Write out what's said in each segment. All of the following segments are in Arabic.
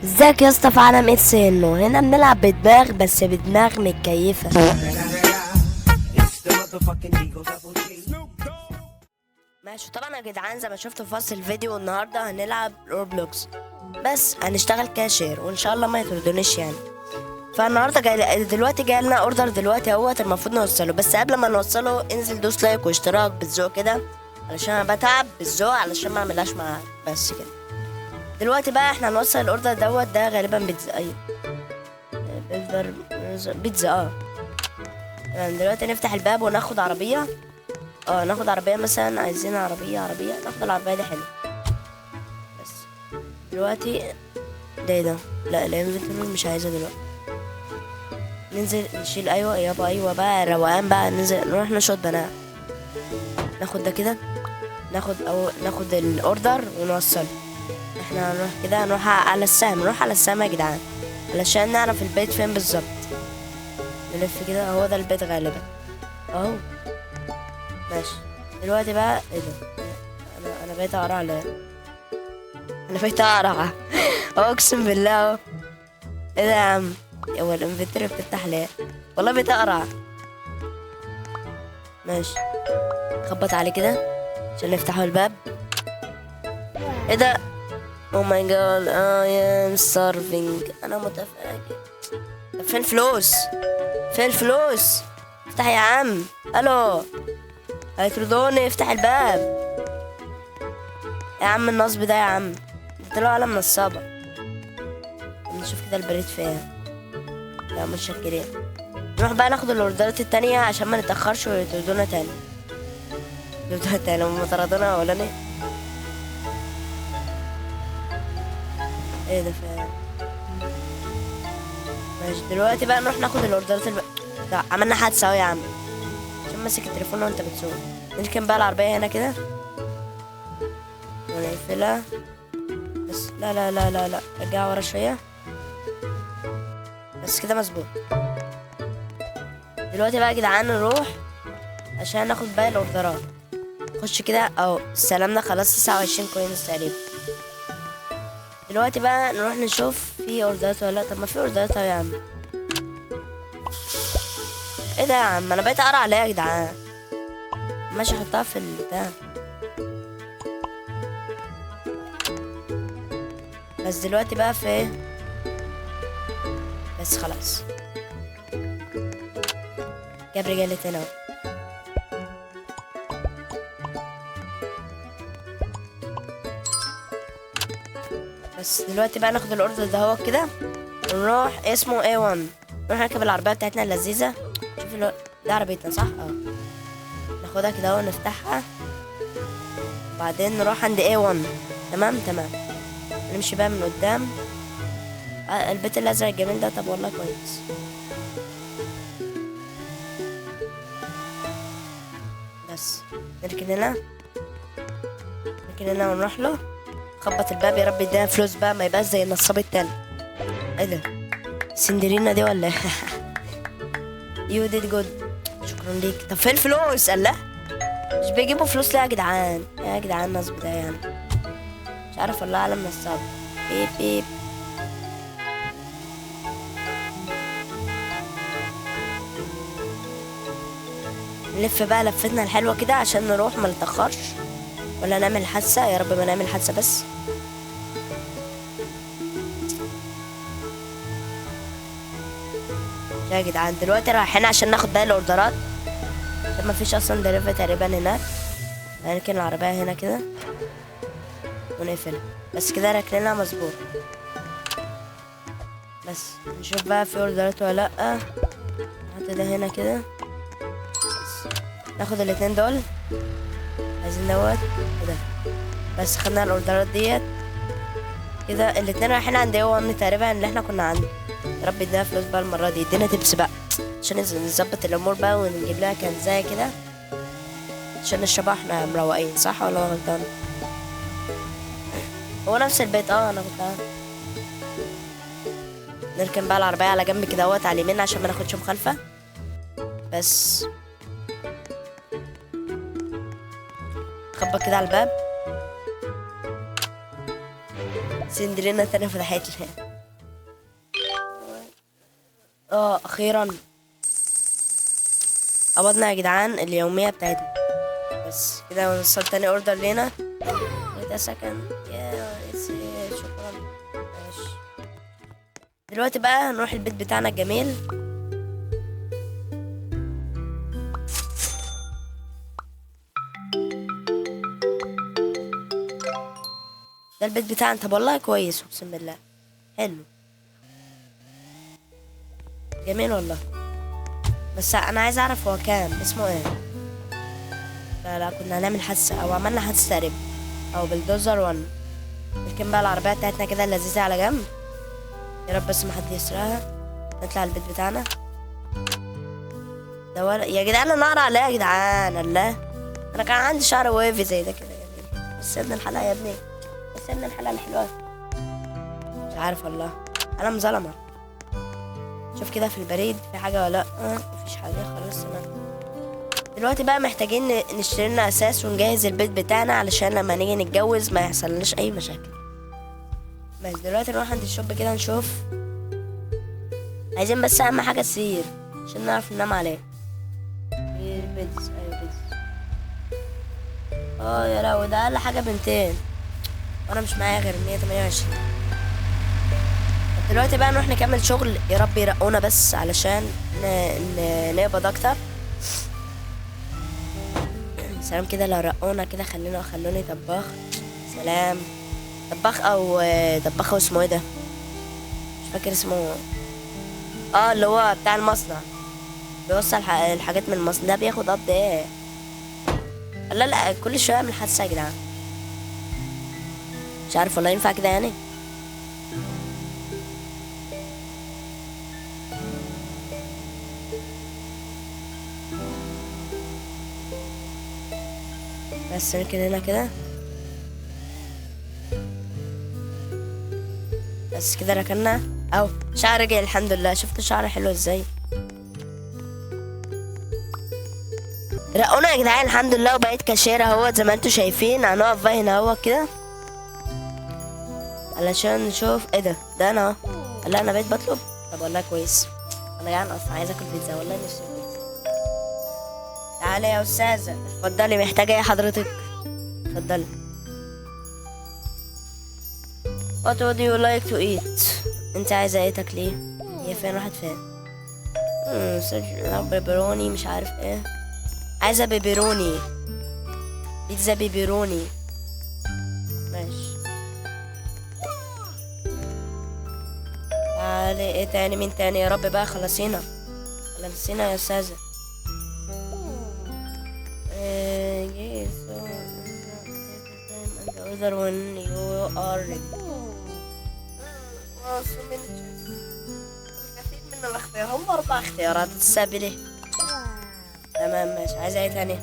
ازيك يا اسطى في عالم اتس انه هنا بنلعب بدماغ بس بدماغ متكيفة. ماشي طبعا يا جدعان، زي ما شفتوا في وصف الفيديو النهارده هنلعب روبلوكس، بس هنشتغل كاشير وان شاء الله ما يطردونيش يعني. فالنهارده دلوقتي جاي لنا اوردر دلوقتي اهوت، المفروض نوصله، بس قبل ما نوصله انزل دوس لايك واشتراك بالذوق كده، علشان انا بتعب بالذوق علشان ما اعملهاش معاك بس كده. دلوقتي بقى احنا هنوصل الاوردر دوت، ده غالبا بيتزا. ايوه بيتزا تمام. دلوقتي نفتح الباب وناخد عربية. ناخد عربية مثلا، عايزين عربية ناخد العربية دي حلوة. بس دلوقتي ده ايه ده؟ لا الانفنتوري مش عايزة دلوقتي. ننزل نشيل، ايوه يابا ايوه بقى روقان بقى، ننزل نروح نشوط بنات. ناخد ده كده، ناخد الاوردر ونوصله. احنا هنروح كده، نروح على السهم يا جدعان، علشان نعرف البيت فين بالظبط. نلف كده، هو ده البيت غالبا اهو. ماشي دلوقتي بقى ايه ده؟ انا بقيت اقرع ليه؟ انا بقيت اقرع اقسم بالله اهو. ايه ده يا عم؟ هو الانفنتوري بتفتح ليه؟ والله بقيت اقرع. ماشي خبط عليه كده عشان نفتحوا الباب. ايه ده؟ او ماي جاد اي ام ستارفينج، انا متفاجئ. طب فين الفلوس؟ فين الفلوس؟ افتح يا عم. الو هيطردوني، افتح الباب يا عم. النصب ده يا عم، ده طلعوا على نصابة. نشوف كده البريد فين. لا متشكرين. نروح بقى ناخد الاوردرات التانية عشان ما نتأخرش ويطردونا تاني. يطردونا تاني هما طردونا اولاني. ايه ده فين؟ ماشي دلوقتي بقى نروح ناخد الاوردرات لا عملنا حادثة اهو يا عم، عشان ماسك التليفون وانت بتسوق. نركن بقى العربية هنا كده ونقفلها. بس لا لا لا لا لا، رجع ورا شوية. بس كده مظبوط. دلوقتي بقى يا جدعان نروح عشان ناخد باقي الاوردرات. خش كده اهو، استلمنا خلاص 29 كوينز تقريبا. دلوقتي بقى نروح نشوف في اوردرات ولا لا. طب ما في اوردرات اهو يا عم. ايه ده يا عم؟ انا بقيت اقرا عليها يا جدعان. ماشي احطها في البتاع. بس دلوقتي بقى في ايه؟ بس خلاص جاب رجالة هنا اهو. بس دلوقتي بقى ناخد الاوردر ده هو كده ونروح، اسمه A1. نروح نركب العربية بتاعتنا اللذيذة. شوف ده عربيتنا صح؟ ناخدها كده اهو نفتحها، وبعدين نروح عند A1. تمام نمشي بقى من قدام. البيت الازرق الجميل ده، طب والله كويس. بس نركن هنا ونروح له. خبط الباب، يا رب يدينا فلوس بقى، ما يبقاش زي النصاب التاني. ايه ده؟ سندرينا دي ولا ايه؟ يو ديد جود، شكرا ليك. طب فين الفلوس؟ قال لا مش بيجيبوا فلوس ليه يا جدعان؟ يا جدعان النصب ده يعني مش عارف والله اعلم. نصاب بيب بيب. نلف بقى لفتنا الحلوة كده عشان نروح ما نتأخرش ولا نعمل حادثة. يا رب ما نعمل حادثة بس. يا جدعان دلوقتي رايحين عشان ناخد باقي الاوردرات، عشان ما فيش اصلا دليفري تقريبا هناك. هنركن العربية هنا كده ونقفلها. بس كده ركننا مظبوط. بس نشوف بقى في اوردرات ولا لأ. نحط ده هنا كده. بس ناخد الاتنين دول، عايزين دوت وده. بس خدنا الاوردرات ديت كده. الاتنين رايحين عند A1 تقريبا اللي احنا كنا عنده. يا رب يدينا فلوس بقى المرة دي، يدينا تبس بقى عشان نظبط الامور بقى ونجيب لها كنزاية كده عشان نشربها احنا مروقين. صح ولا انا غلطان؟ هو نفس البيت انا غلطان. نركن بقى العربية على جنب كده اهوت على اليمين عشان ما ناخدش مخالفة. بس خبط كده على الباب. سندرينا تاني فتحت لي. اخيرا قبضنا يا جدعان اليومية بتاعتنا. بس كده وصل تاني اوردر لينا. ده سكن يا شكرا. ماشي، دلوقتي بقى نروح البيت بتاعنا الجميل. ده البيت بتاعنا. طب والله كويس اقسم بالله، حلو جميل والله. بس انا عايز اعرف هو كام، اسمه ايه؟ لا لا، كنا هنعمل حادثة او عملنا حادثة تقريبا، او بلدوزر 1. نركن بقى العربية بتاعتنا كده اللذيذة على جنب، يا رب بس محد يسرقها. نطلع البيت بتاعنا. ده يا جدعان انا اقرا عليه يا جدعان. الله، انا كان عندي شعر ويفي زي ده كده جميل. بس ابن الحلقة يا ابني، بس ابن الحلقة الحلوة. مش عارف والله، انا مظلمة. شوف كده في البريد في حاجة ولا لأ؟ مفيش حاجة، خلاص تمام. دلوقتي بقى محتاجين نشتري لنا اساس ونجهز البيت بتاعنا علشان لما نيجي نتجوز ما يحصلناش اي مشاكل. بس دلوقتي نروح عند الشوب كده نشوف. عايزين بس اهم حاجة السرير عشان نعرف ننام عليه. بيتز، ايوه بيتز. يا لو ده اقل حاجة ب200 وانا مش معايا غير 128. دلوقتي بقى نروح نكمل شغل، يا رب يرقونا بس علشان نقبض اكتر. سلام كده، لو رقونا كده خلوني طباخ. سلام، طباخ او طباخ اسمه ايه ده؟ مش فاكر اسمه. اللي هو بتاع المصنع، بيوصل الحاجات من المصنع. ده بياخد قبض ايه؟ لا لا، كل شويه اعمل حادثه يا جدعان. مش عارف والله ينفع كده يعني. بس نركن هنا كده. بس كده ركنا. اهو شعر رجع الحمد لله. شفت شعر حلو ازاي؟ رقونا يا جدعان الحمد لله، وبقيت كاشير اهوت زي ما انتوا شايفين. هنقف بقى هنا اهوت كده علشان نشوف ايه ده انا اهو. لا انا بقيت بطلب. طب والله كويس، انا جعان اصلا، عايز اكل بيتزا والله، نفسي بيتزا. تعالي يا استاذه، اتفضلي. محتاجه ايه حضرتك؟ اتفضلي. What would you like to eat؟ انت عايزه ايه تاكليه؟ هي فين؟ راحت فين؟ بيبروني مش عارف ايه. عايزه بيبروني، بيتزا بيبروني. ماشي. تعالي ايه تاني؟ مين تاني؟ يا رب بقى خلصينا خلصينا يا استاذه. Yes, so and the other one you are ready. كثير من الاختيارات، هم 4 اختيارات السابلة. تمام ماشي. عايزة ايه تاني؟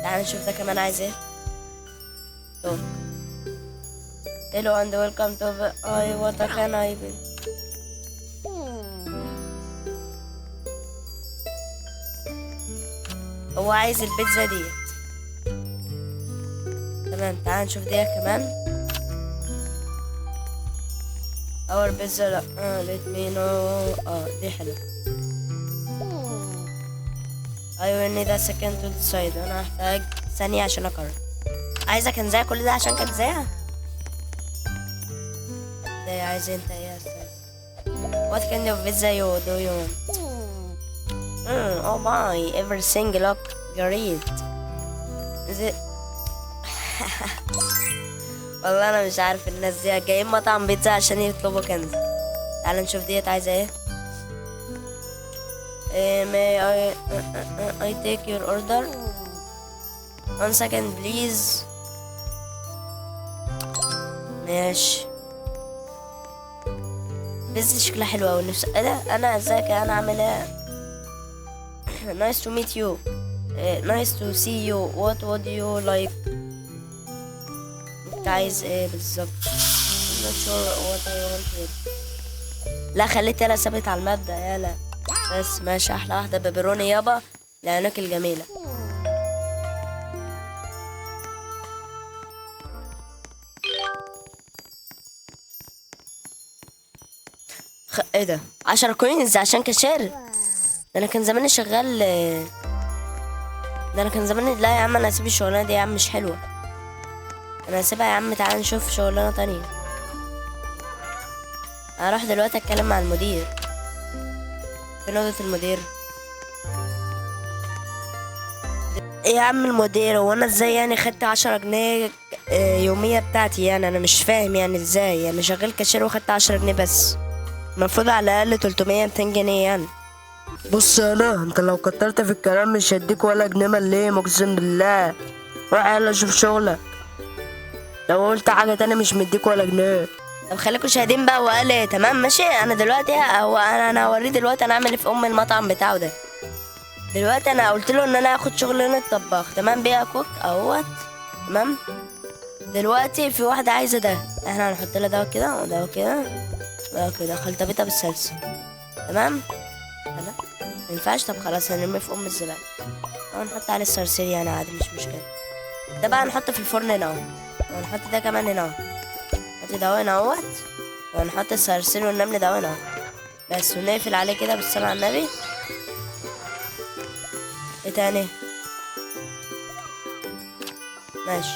تعال نشوف ده كمان عايز ايه. طب hello and welcome to what can I be. هو عايز البيتزا دي. تمام تعال نشوف دي كمان. اور بيتزا لا. let me know. دي حلوة. I will need a second to decide. انا هحتاج ثانية عشان اقرر. عايزة كنزاية كل ده عشان كنزاية؟ ده عايز انت ايه يا استاذ؟ What kind of pizza do you want? Oh my, everything look great. Is it? والله انا مش عارف الناس دي جايين مطعم بيتزا عشان يطلبوا كنز. تعال نشوف ديت عايزة ايه. May I take your order? 1 second please. ماشي. بس شكلها حلو اوي. نفسي انا ازيك، انا عامل ايه؟ nice to meet you. nice to see you. What would you like? انت عايز ايه بالظبط؟ I'm not sure what I want. لا خليت يلا ثابت على المبدأ يلا. بس ماشي، احلى واحدة بيبروني يابا لعينك الجميلة. ايه ده 10 كوينز عشان كاشير؟ ده انا كان زماني شغال. ده انا كان زماني. لا يا عم انا هسيب الشغلانه دي يا عم، مش حلوه. انا هسيبها يا عم، تعال نشوف شغلانه تانية. هروح دلوقتي اتكلم مع المدير. فين اوضه المدير؟ إيه يا عم المدير، هو انا ازاي يعني خدت 10 جنيه يومية بتاعتي؟ يعني انا مش فاهم يعني ازاي يعني شغال كاشير واخدت 10 جنيه بس. المفروض على الاقل 300 200 جنيه يعني. بص انا انت لو كترت في الكلام مش هديك ولا جنيه مليم، اقسم بالله. روح يلا شوف شغلك، لو قلت حاجة تانية مش مديك ولا جنيه. طب خليكوا شاهدين بقى. وقال ايه؟ تمام ماشي. انا دلوقتي هو انا هوريه دلوقتي انا اعمل ايه في المطعم بتاعه ده. دلوقتي انا قلت له ان انا هاخد شغلانه طباخ، تمام، بيها كوك اهوت. تمام. دلوقتي في واحده عايزه ده، احنا هنحط لها ده كده وده كده وده كده، خلطبيطه بالصلصه. تمام. لا ما ينفعش. طب خلاص هنرميه في الزباله ونحط عليه الصرصير يعني عادي، مش مشكله. ده بقى هنحطه في الفرن هنا اهو، ونحط ده كمان هنا اهو. نحط ده هنا اهوت، ونحط الصرصير والنمل ده هنا اهو بس، ونقفل عليه كده بالصلاه على النبي. ايه تاني؟ ماشي.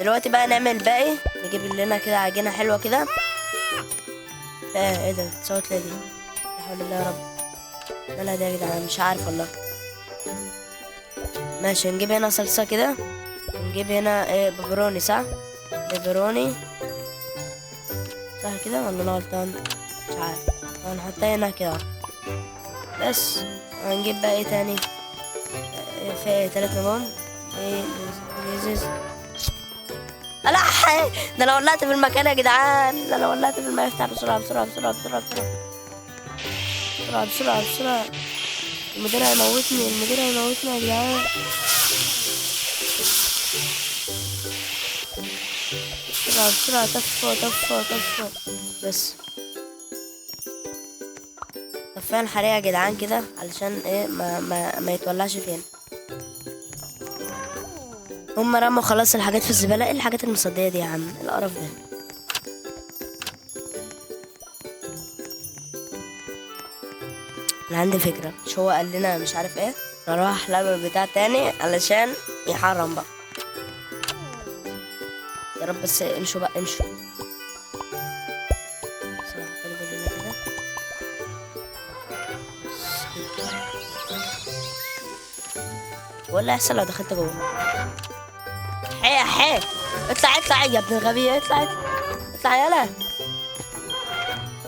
دلوقتي بقى نعمل باقي، نجيب لنا كده عجينة حلوة كده. ايه ده تصوت ليه دي؟ لا حول الله يا رب. لا ده يا جدعان مش عارف والله. ماشي. نجيب هنا صلصة كده، ونجيب هنا ايه بيبروني، صح؟ بيبروني صح كده ولا انا غلطان؟ مش عارف. هنحطها هنا كده بس. هنجيب بقى ايه تاني؟ في ايه 3 ليمون. ايه لا ده انا ولعت في المكان يا جدعان، ده انا ولعت في المكان. افتح بسرعة بسرعة بسرعة بسرعة بسرعة بسرعة بسرعة بسرعة. المدير هيموتني، المدير هيموتني يا جدعان. بسرعة بسرعة. طفوا طفوا طفوا بس. طفينا الحريقة يا جدعان كده علشان ايه ما يتولعش فينا. هم رموا خلاص الحاجات في الزبالة. ايه الحاجات المصدية دي يا عم؟ إيه القرف ده؟ انا عندي فكرة. مش هو قال لنا مش عارف ايه، نروح احلى بتاع تاني علشان يحرم بقى. يا رب بس امشوا بقى امشوا. ولا يحصل لو دخلت جوه؟ حي اطلع اطلع يا ابن الغبية، اطلع اطلع اطلع يلا.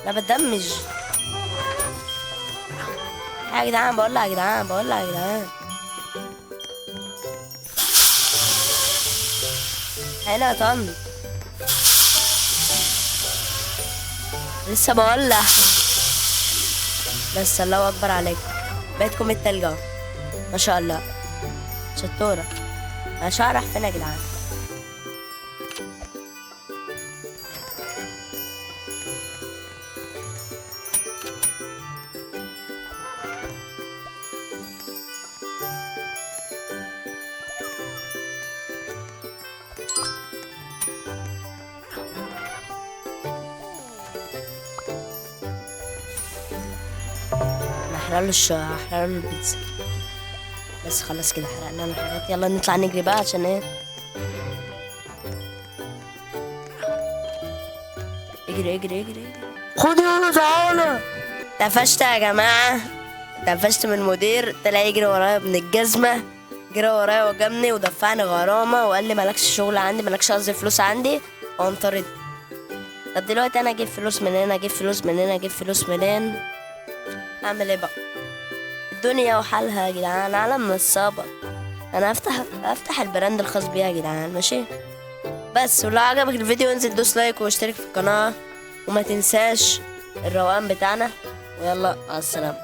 لا بتدمج يا جدعان، بقول يا جدعان، بقول يا جدعان. هنا يا طن لسه بولع بس. الله اكبر عليك، بيتكم التلج اهو ما شاء الله. شطوره. انا شعرح فين يا جدعان؟ هحرق له البيتزا بس. خلاص كده حرقنا الحاجات. يلا نطلع نجري بقى عشان ايه. اجري اجري اجري. خد يلا تعالى. تفشت يا جماعة، تفشت من المدير. طلع يجري ورايا ابن الجزمة، جرى ورايا وجابني ودفعني غرامة وقال لي مالكش شغل عندي، مالكش قصدي فلوس عندي، وقام طارد. طب دلوقتي انا اجيب فلوس منين؟ اجيب فلوس منين؟ اجيب فلوس منين؟ اعمل ايه بقى؟ الدنيا وحالها يا جدعان، عالم نصابة. انا افتح البراند الخاص بيها يا جدعان ماشي. بس ولو عجبك الفيديو انزل دوس لايك واشترك في القناة، وما تنساش الروقان بتاعنا. ويلا مع السلامة.